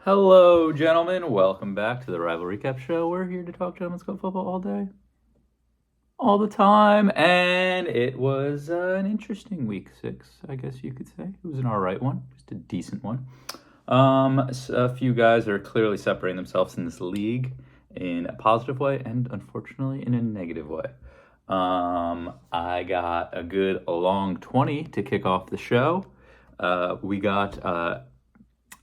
Hello, gentlemen. Welcome back to the Rival Recap Show. We're here to talk Gentlemen's Club football all day, all the time. And it was an interesting week 6, I guess you could say. It was an all right one, just a decent one. A few guys are clearly separating themselves in this league in a positive way and unfortunately in a negative way. I got a good long 20 to kick off the show. We got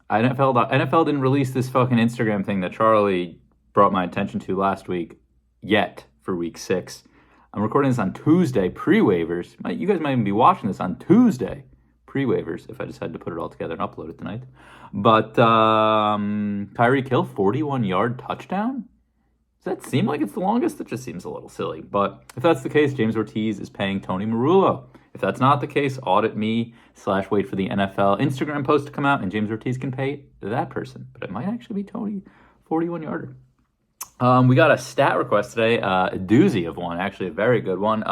NFL didn't release this fucking Instagram thing that Charlie brought my attention to last week yet for week 6. I'm recording this on Tuesday, pre-waivers. You guys might even be watching this on Tuesday, pre-waivers, if I decide to put it all together and upload it tonight. But Tyreek Hill, 41-yard touchdown? Does that seem like it's the longest? It just seems a little silly. But if that's the case, James Ortiz is paying Tony Marullo. If that's not the case, audit me / wait for the NFL Instagram post to come out and James Ortiz can pay that person. But it might actually be Tony, 41-yarder. We got a stat request today, a doozy of one, actually a very good one.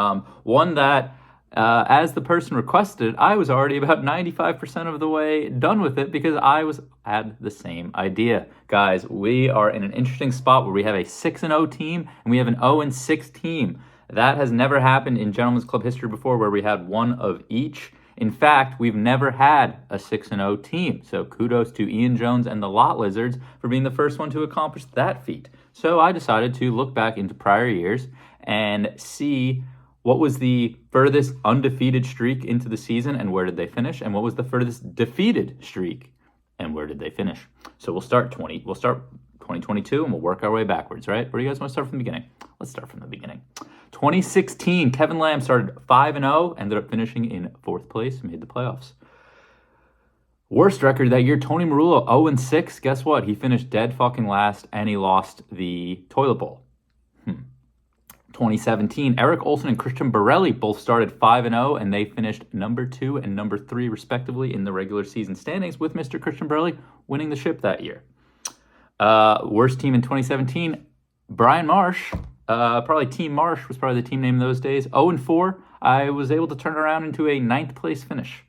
One that, as the person requested, I was already about 95% of the way done with it because I had the same idea. Guys, we are in an interesting spot where we have a 6-0 team and we have an 0-6 team. That has never happened in Gentlemen's Club history before where we had one of each. In fact, we've never had a 6-0 team. So kudos to Ian Jones and the Lot Lizards for being the first one to accomplish that feat. So I decided to look back into prior years and see what was the furthest undefeated streak into the season and where did they finish, and what was the furthest defeated streak and where did they finish. So we'll start 2022 and we'll work our way backwards, right? Where do you guys want to start from the beginning? Let's start from the beginning. 2016, Kevin Lamb started 5-0, ended up finishing in 4th place, made the playoffs. Worst record that year, Tony Marullo, 0-6. Guess what? He finished dead fucking last, and he lost the toilet bowl. 2017, Eric Olson and Christian Borelli both started 5-0, and they finished number 2 and number 3, respectively, in the regular season standings, with Mr. Christian Borelli winning the ship that year. Worst team in 2017, Brian Marsh. Probably Team Marsh was probably the team name those days. 0-4. I was able to turn around into a 9th place finish.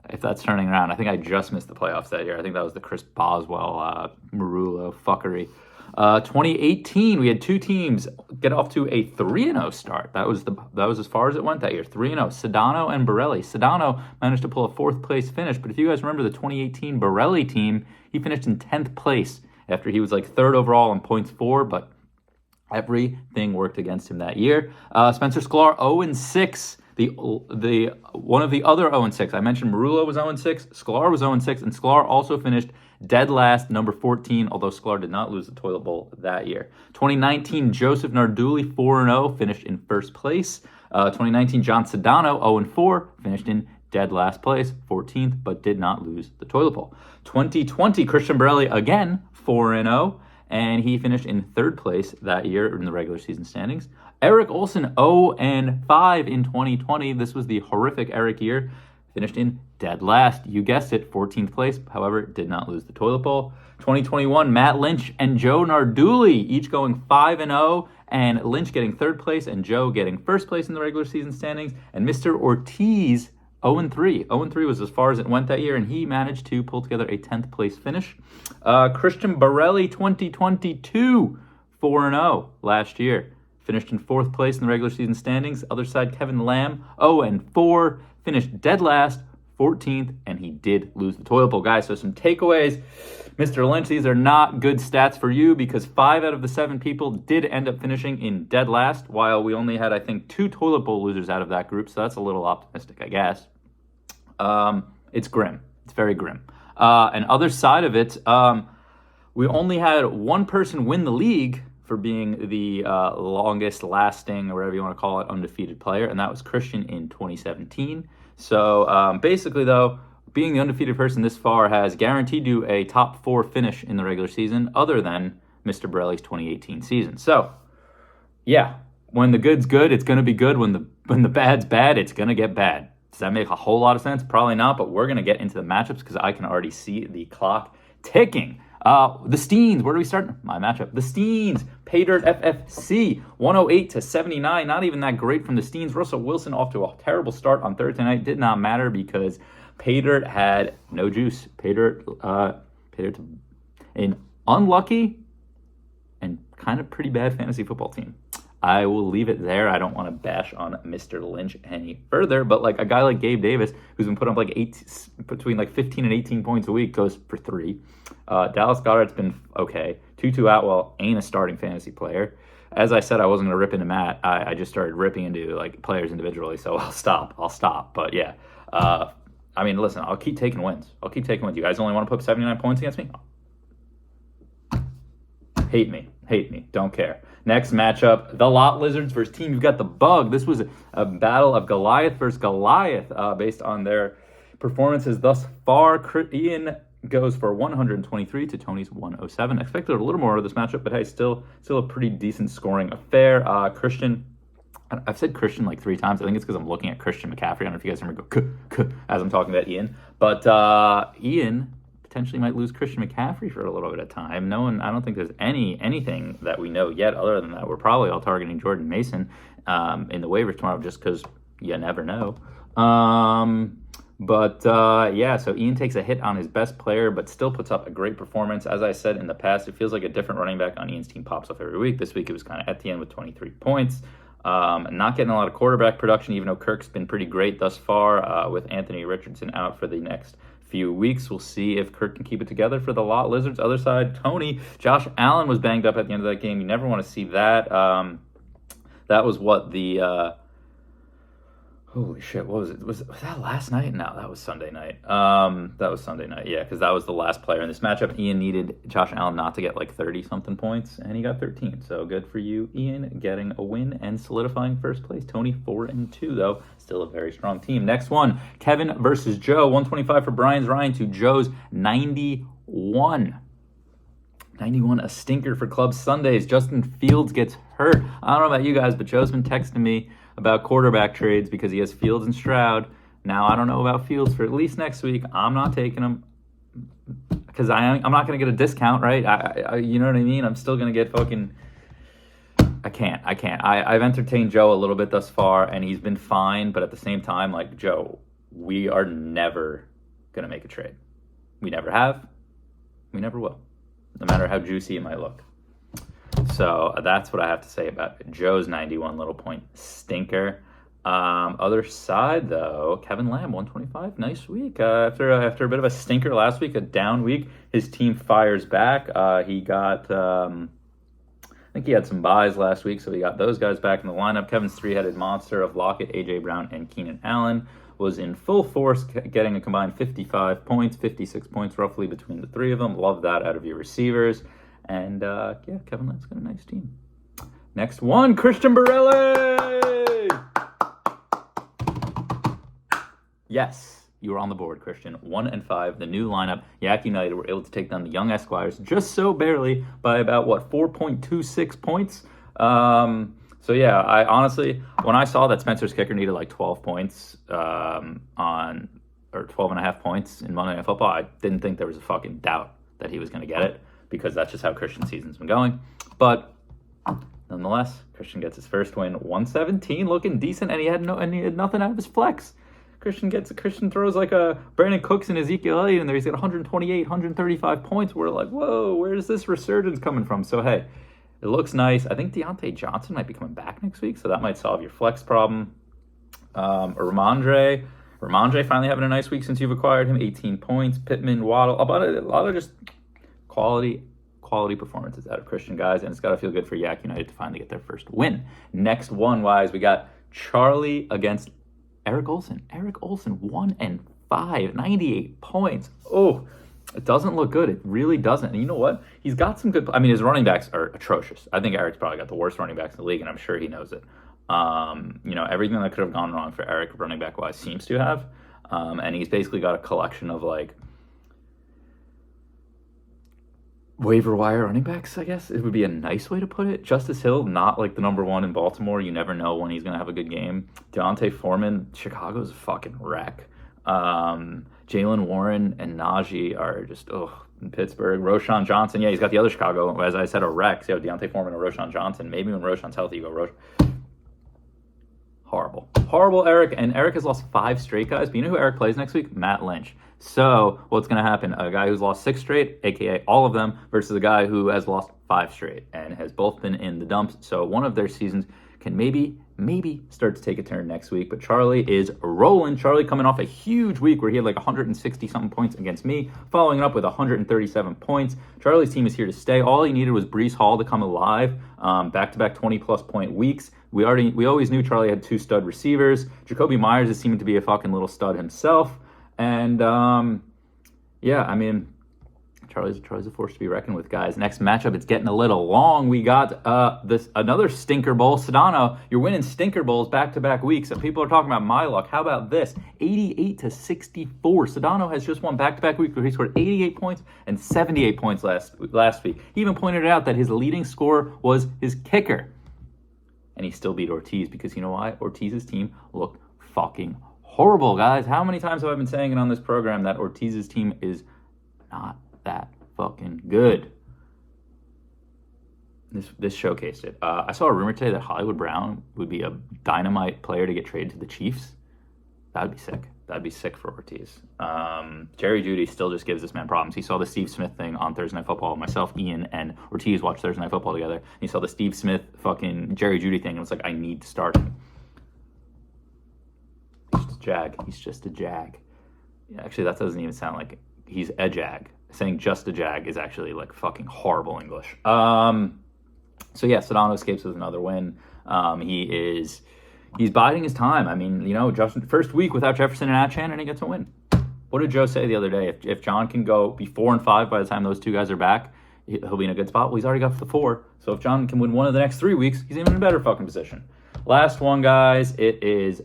If that's turning around. I think I just missed the playoffs that year. I think that was the Chris Boswell, Marullo fuckery. 2018, we had two teams get off to a 3-0 start. That was as far as it went that year. 3-0. Sedano and Borelli. Sedano managed to pull a 4th place finish, but if you guys remember the 2018 Borelli team, he finished in 10th place after he was like 3rd overall in points for, but everything worked against him that year. Spencer Sklar, 0-6. The one of the other 0-6. I mentioned Marullo was 0-6. Sklar was 0-6, and Sklar also finished dead last, number 14, although Sklar did not lose the toilet bowl that year. 2019, Joseph Narduli, 4-0, finished in 1st place. 2019, John Sedano, 0-4, finished in dead last place, 14th, but did not lose the toilet bowl. 2020, Christian Borelli, again, 4-0. And he finished in 3rd place that year in the regular season standings. Eric Olson, 0-5 in 2020. This was the horrific Eric year. Finished in dead last. You guessed it, 14th place. However, did not lose the toilet bowl. 2021, Matt Lynch and Joe Narduli, each going 5-0. And Lynch getting 3rd place and Joe getting 1st place in the regular season standings. And Mr. Ortiz, 0-3. 0-3 was as far as it went that year, and he managed to pull together a 10th place finish. Christian Borelli, 2022, 4-0 last year. Finished in 4th place in the regular season standings. Other side, Kevin Lamb, 0-4. Finished dead last, 14th, and he did lose the toilet bowl. Guys, so some takeaways. Mr. Lynch, these are not good stats for you because 5 out of the 7 people did end up finishing in dead last, while we only had, I think, 2 toilet bowl losers out of that group, so that's a little optimistic, I guess. It's grim. It's very grim. And other side of it, we only had one person win the league for being the longest lasting, or whatever you want to call it, undefeated player, and that was Christian in 2017. So basically, though, being the undefeated person this far has guaranteed you a top 4 finish in the regular season, other than Mr. Borelli's 2018 season. So, yeah, when the good's good, it's going to be good. When the bad's bad, it's going to get bad. Does that make a whole lot of sense? Probably not, but we're going to get into the matchups because I can already see the clock ticking. The Steens, where do we start? My matchup. The Steens, Paydirt FFC, 108-79. Not even that great from the Steens. Russell Wilson off to a terrible start on Thursday night. Did not matter because Paydirt had no juice. Paydirt pitted to an unlucky and kind of pretty bad fantasy football team. I will leave it there. I don't want to bash on Mr. Lynch any further, but like a guy like Gabe Davis, who's been putting up like between like 15 and 18 points a week, goes for 3. Dallas Goedert's been okay. Tutu Atwell ain't a starting fantasy player. As I said, I wasn't going to rip into Matt. I just started ripping into like players individually, so I'll stop. But yeah, I mean, listen, I'll keep taking wins. You guys only want to put 79 points against me? Hate me, don't care. Next matchup, the Lot Lizards versus Team You've Got the Bug. This was a battle of Goliath versus Goliath based on their performances thus far. Ian goes for 123 to Tony's 107. Expected a little more of this matchup, but hey, still a pretty decent scoring affair. Christian, I've said Christian like 3 times. I think it's because I'm looking at Christian McCaffrey. I don't know if you guys hear me go as I'm talking about Ian. But Ian potentially might lose Christian McCaffrey for a little bit of time. I don't think there's anything that we know yet other than that we're probably all targeting Jordan Mason in the waivers tomorrow just because you never know. So Ian takes a hit on his best player, but still puts up a great performance. As I said in the past, it feels like a different running back on Ian's team pops up every week. This week it was kind of Etienne with 23 points. Not getting a lot of quarterback production, even though Kirk's been pretty great thus far with Anthony Richardson out for the next few weeks. We'll see if Kirk can keep it together for the Lot Lizards. Other side, Tony, Josh Allen was banged up at the end of that game. You never want to see that. That was what the... holy shit, what was it? Was that last night? No, that was Sunday night. Yeah, because that was the last player in this matchup. Ian needed Josh Allen not to get like 30-something points, and he got 13. So good for you, Ian, getting a win and solidifying first place. Tony 4-2, though. Still a very strong team. Next one, Kevin versus Joe. 125 for Brian's Ryan to Joe's 91. 91, a stinker for Club Sundays. Justin Fields gets hurt. I don't know about you guys, but Joe's been texting me about quarterback trades because he has Fields and Stroud. Now, I don't know about Fields for at least next week. I'm not taking him because I'm not going to get a discount, right? I you know what I mean? I'm still going to get fucking... I can't. I've entertained Joe a little bit thus far, and he's been fine, but at the same time, like, Joe, we are never going to make a trade. We never have. We never will, no matter how juicy it might look. So that's what I have to say about Joe's 91 little point stinker. Other side, though, Kevin Lamb, 125. Nice week. After a bit of a stinker last week, a down week, his team fires back. He got, I think he had some buys last week, so he got those guys back in the lineup. Kevin's 3-headed monster of Lockett, A.J. Brown, and Keenan Allen was in full force, getting a combined 55 points, 56 points roughly between the 3 of them. Love that out of your receivers. And, Kevin Lamb's got a nice team. Next one, Christian Borelli! Yes, you were on the board, Christian. 1-5, the new lineup. Yak United were able to take down the Young Esquires just so barely by about, 4.26 points? I honestly, when I saw that Spencer's kicker needed like 12 points or 12.5 points in Monday Night Football, I didn't think there was a fucking doubt that he was going to get it, because that's just how Christian's season's been going. But nonetheless, Christian gets his first win, 117, looking decent, and he had nothing out of his flex. Christian throws like a Brandon Cooks and Ezekiel Elliott in there. He's got 128, 135 points. We're like, whoa, where's this resurgence coming from? So hey, it looks nice. I think Deontay Johnson might be coming back next week, so that might solve your flex problem. Ramondre finally having a nice week since you've acquired him, 18 points. Pittman, Waddle, a lot of just quality performances out of Christian, guys, and it's got to feel good for Yak United to finally get their first win. Next one-wise, we got Charlie against Eric Olson. Eric Olson, 1-5, 98 points. Oh, it doesn't look good. It really doesn't. And you know what? He's got some good... his running backs are atrocious. I think Eric's probably got the worst running backs in the league, and I'm sure he knows it. Everything that could have gone wrong for Eric running back-wise seems to have. And he's basically got a collection of, waiver wire running backs, I guess. It would be a nice way to put it. Justice Hill, not like the number one in Baltimore. You never know when he's going to have a good game. Deontay Foreman, Chicago's a fucking wreck. Jalen Warren and Najee are just, in Pittsburgh. Roshan Johnson, he's got the other Chicago, as I said, a wreck. So Deontay Foreman and Roshan Johnson. Maybe when Roshan's healthy, you go Roshan. Horrible, Eric. And Eric has lost 5 straight, guys. But you know who Eric plays next week? Matt Lynch. So what's going to happen? A guy who's lost 6 straight, aka all of them, versus a guy who has lost 5 straight and has both been in the dumps. So one of their seasons can maybe start to take a turn next week. But Charlie is rolling. Charlie coming off a huge week where he had like 160 something points against me, following it up with 137 points. Charlie's team is here to stay. All he needed was Breece Hall to come alive. Back-to-back 20-plus point weeks. We always knew Charlie had 2 stud receivers. Jacoby Myers is seeming to be a fucking little stud himself. And yeah, I mean, Charlie's a force to be reckoned with, guys. Next matchup, it's getting a little long. We got another stinker bowl. Sedano, you're winning stinker bowls back-to-back weeks. And people are talking about my luck. How about this? 88-64. Sedano has just won back-to-back weeks where he scored 88 points and 78 points last week. He even pointed out that his leading scorer was his kicker. And he still beat Ortiz because you know why? Ortiz's team looked fucking horrible, guys. How many times have I been saying it on this program that Ortiz's team is not that fucking good? This showcased it. I saw a rumor today that Hollywood Brown would be a dynamite player to get traded to the Chiefs. That'd be sick. That'd be sick for Ortiz. Jerry Jeudy still just gives this man problems. He saw the Steve Smith thing on Thursday Night Football. Myself, Ian, and Ortiz watched Thursday Night Football together. And he saw the Steve Smith fucking Jerry Jeudy thing and was like, I need to start him. He's just a jag. Actually, that doesn't even sound like he's a jag. Saying just a jag is actually like fucking horrible English. So yeah, Sedano escapes with another win. He's biding his time. I mean, you know, Justin, first week without Jefferson and Atchan, and he gets a win. What did Joe say the other day? If John can be 4-5 by the time those 2 guys are back, he'll be in a good spot. Well, he's already got the 4. So if John can win one of the next 3 weeks, he's even in a better fucking position. Last one, guys. It is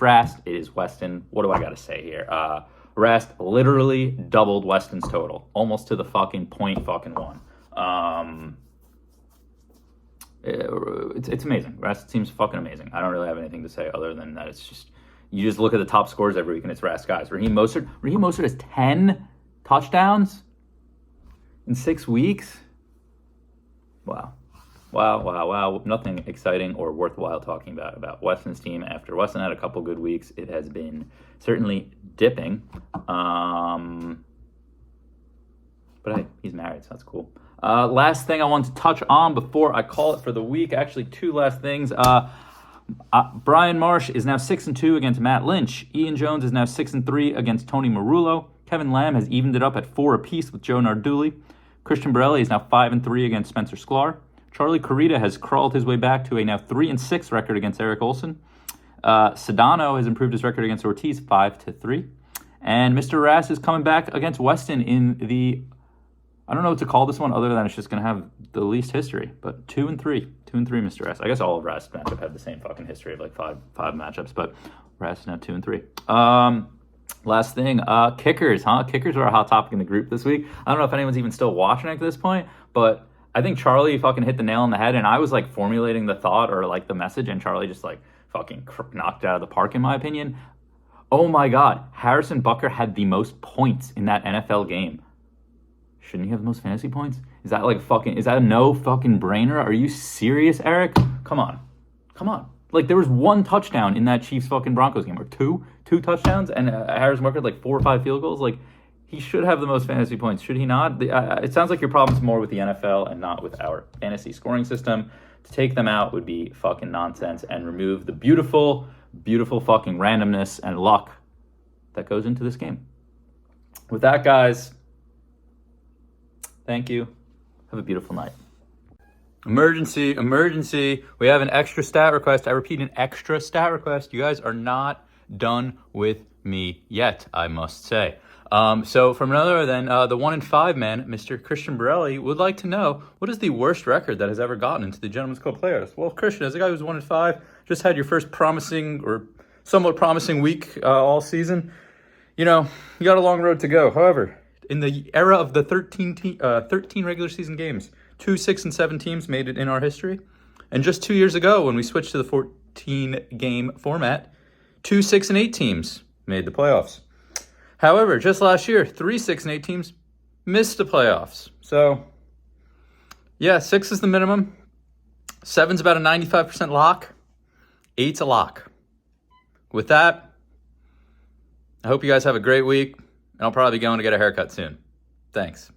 Rast. It is Weston. What do I got to say here? Rast literally doubled Weston's total, almost to the fucking .1. It's amazing. Rast seems fucking amazing. I don't really have anything to say other than that. It's just you just look at the top scores every week and it's Rast guys. Raheem Mostert has 10 touchdowns in 6 weeks. Wow. Nothing exciting or worthwhile talking about Weston's team. After Weston had a couple good weeks, it has been certainly dipping. But hey, he's married, so that's cool. Last thing I want to touch on before I call it for the week. Actually, 2 last things. Brian Marsh is now 6-2 against Matt Lynch. Ian Jones is now 6-3 against Tony Marullo. Kevin Lamb has evened it up at 4 apiece with Joe Narduli. Christian Borelli is now 5-3 against Spencer Sklar. Charlie Corrida has crawled his way back to a now 3-6 record against Eric Olson. Sedano has improved his record against Ortiz 5-3. And Mr. Rast is coming back against Weston in the, I don't know what to call this one other than it's just going to have the least history. But 2-3. 2-3, Mr. Rast. I guess all of Rast's matchups have the same fucking history of like five matchups. But Rast is now 2-3. Last thing, kickers, huh? Kickers were a hot topic in the group this week. I don't know if anyone's even still watching at this point, but I think Charlie fucking hit the nail on the head, and I was like formulating the thought or like the message, and Charlie just like fucking knocked it out of the park, in my opinion. Oh my God, Harrison Butker had the most points in that NFL game. Shouldn't he have the most fantasy points? Is that a no fucking brainer? Are you serious, Eric? Come on. Like there was 1 touchdown in that Chiefs fucking Broncos game, or two touchdowns, and Harrison Butker had like 4 or 5 field goals. Like he should have the most fantasy points, should he not? It sounds like your problem's more with the NFL and not with our fantasy scoring system. To take them out would be fucking nonsense and remove the beautiful, beautiful fucking randomness and luck that goes into this game. With that, guys, thank you. Have a beautiful night. Emergency. We have an extra stat request. I repeat, an extra stat request. You guys are not done with me yet, I must say. So from none other than the 1-5 man, Mr. Christian Borelli, would like to know, what is the worst record that has ever gotten into the Gentleman's Club playoffs? Well, Christian, as a guy who's 1-5, just had your first promising or somewhat promising week all season, you know, you got a long road to go. However, in the era of the 13 regular season games, 2 6-7 teams made it in our history. And just 2 years ago, when we switched to the 14-game format, 2 6-8 teams made the playoffs. However, just last year, 3 6-8 teams missed the playoffs. So, yeah, 6 is the minimum. 7's about a 95% lock. 8's a lock. With that, I hope you guys have a great week. and I'll probably be going to get a haircut soon. Thanks.